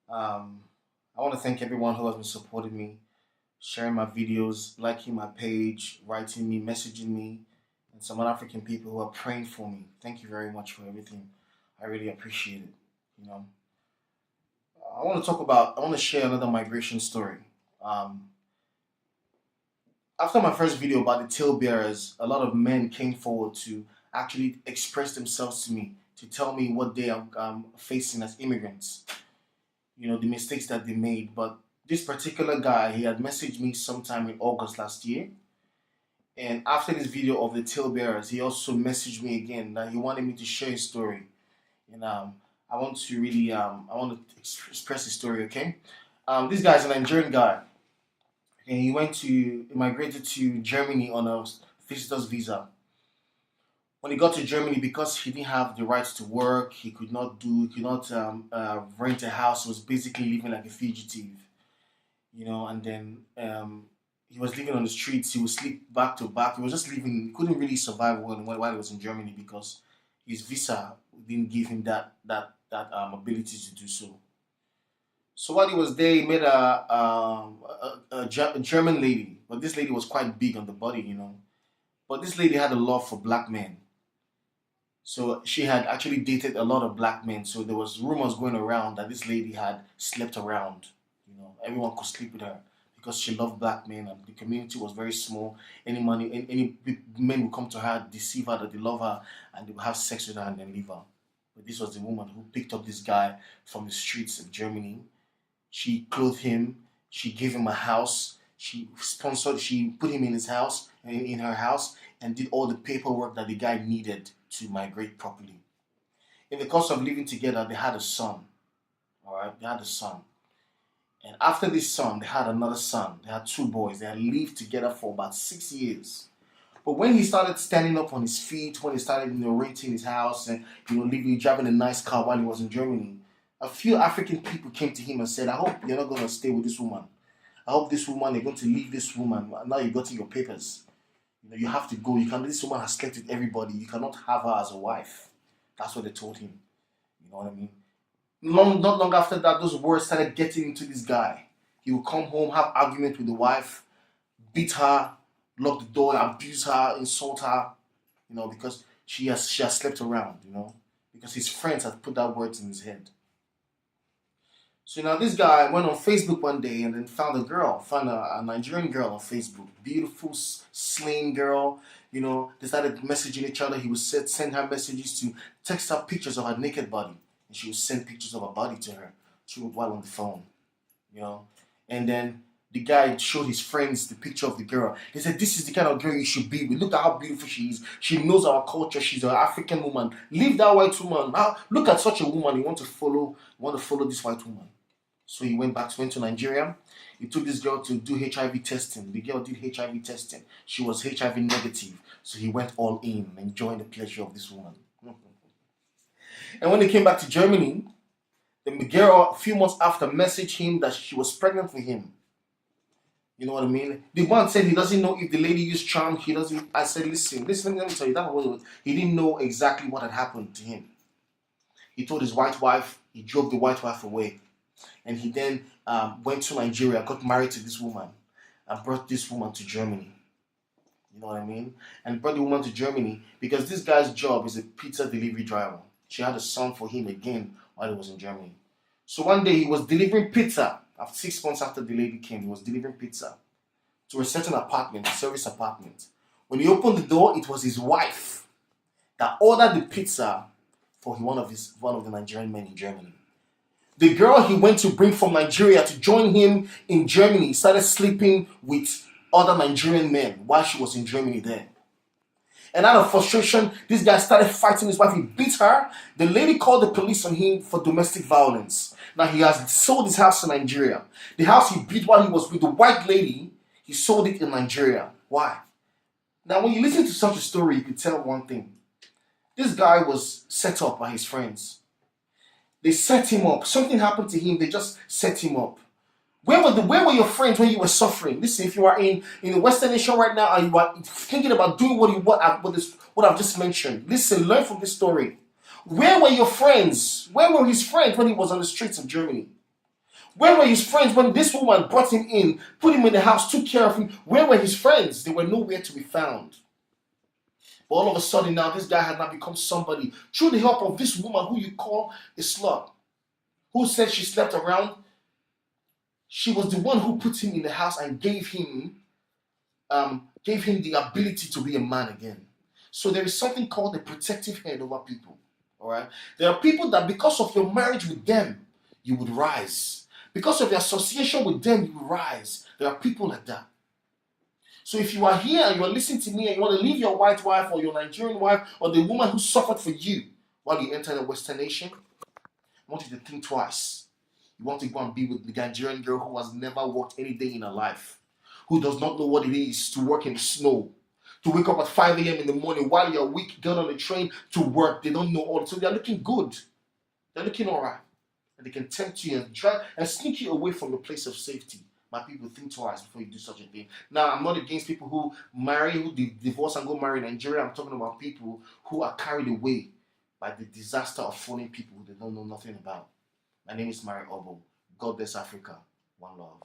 Um, I want to thank everyone who has been supporting me, sharing my videos, liking my page, writing me, messaging me, and some other African people who are praying for me. Thank you very much for everything. I really appreciate it. You know, I want to share another migration story. Um, After my first video about the tailbearers, a lot of men came forward to actually express themselves to me, to tell me what they are facing as immigrants, the mistakes that they made. But this particular guy, he had messaged me sometime in August last year. And after this video of the tailbearers, he also messaged me again that he wanted me to share his story. And I want to really, I want to express his story, okay? This guy's a Nigerian guy. And he migrated to Germany on a visitor's visa. When he got to Germany, because he didn't have the rights to work, he could not rent a house. He was basically living like a fugitive, and then he was living on the streets. He would sleep back to back. He was just living. He couldn't really survive while he was in Germany because his visa didn't give him that ability to do so. So while he was there, he met a German lady, but this lady was quite big on the body. But this lady had a love for black men. So she had actually dated a lot of black men. So there was rumors going around that this lady had slept around. Everyone could sleep with her because she loved black men, and the community was very small. Any men would come to her, deceive her that they love her, and they would have sex with her and then leave her. But this was the woman who picked up this guy from the streets of Germany. She clothed him. She gave him a house. She put him in his house, in her house, and did all the paperwork that the guy needed to migrate properly. In the course of living together, they had a son. All right, they had a son. And after this son, they had another son. They had two boys. They had lived together for about 6 years. But when he started standing up on his feet, when he started, renting his house and living, driving a nice car while he was in Germany, a few African people came to him and said, "I hope you're not going to stay with this woman. I hope this woman, you're going to leave this woman. Now you got your papers. You have to go. You can. This woman has slept with everybody. You cannot have her as a wife." That's what they told him. You know what I mean? Not long after that, those words started getting into this guy. He would come home, have argument with the wife, beat her, lock the door, abuse her, insult her, because she has slept around, because his friends had put that words in his head. So now this guy went on Facebook one day and then found a Nigerian girl on Facebook, beautiful, slim girl. They started messaging each other. He would send her messages to text her pictures of her naked body, and she would send pictures of her body to her while on the phone. You know, and then the guy showed his friends the picture of the girl. He said, "This is the kind of girl you should be with. Look at how beautiful she is. She knows our culture. She's an African woman. Leave that white woman. Now look at such a woman. You want to follow. This white woman." So he went to Nigeria. He took this girl to do HIV testing. The girl did HIV testing. She was HIV negative. So he went all in, enjoying the pleasure of this woman. And when they came back to Germany, the girl, a few months after, messaged him that she was pregnant with him. You know what I mean? The man said he doesn't know if the lady used charm. He doesn't. I said, listen, let me tell you, that was he didn't know exactly what had happened to him. He told his white wife. He drove the white wife away. And he then went to Nigeria, got married to this woman, and brought this woman to Germany. You know what I mean? And brought the woman to Germany because this guy's job is a pizza delivery driver. She had a son for him again while he was in Germany. So one day he was delivering pizza. After 6 months after the lady came, he was delivering pizza to a certain apartment, a service apartment. When he opened the door, it was his wife that ordered the pizza for one of the Nigerian men in Germany. The girl he went to bring from Nigeria to join him in Germany started sleeping with other Nigerian men while she was in Germany there. And out of frustration, this guy started fighting his wife. He beat her. The lady called the police on him for domestic violence. Now he has sold his house in Nigeria. The house he beat while he was with the white lady, he sold it in Nigeria. Why? Now when you listen to such a story, you can tell one thing. This guy was set up by his friends. They set him up. Something happened to him. They just set him up. Where were your friends when you were suffering? Listen, if you are in the Western nation right now and you are thinking about doing what I've just mentioned, listen, learn from this story. Where were your friends? Where were his friends when he was on the streets of Germany? Where were his friends when this woman brought him in, put him in the house, took care of him? Where were his friends? They were nowhere to be found. But all of a sudden now, this guy had now become somebody through the help of this woman who you call a slut, who said she slept around. She was the one who put him in the house and gave him the ability to be a man again. So there is something called the protective head over people. All right. There are people that because of your marriage with them, you would rise. Because of your association with them, you will rise. There are people like that. So if you are here and you are listening to me and you want to leave your white wife or your Nigerian wife or the woman who suffered for you while you enter the Western nation, I want you to think twice. You want to go and be with the Nigerian girl who has never worked any day in her life, who does not know what it is to work in the snow, to wake up at 5 a.m. in the morning while you're weak, get on the train to work. They don't know all. So they're looking good. They're looking all right. And they can tempt you and try and sneak you away from the place of safety. My people, think twice before you do such a thing. Now, I'm not against people who marry, who divorce and go marry in Nigeria. I'm talking about people who are carried away by the disaster of falling people they don't know nothing about. My name is Mari Obo. God bless Africa. One love.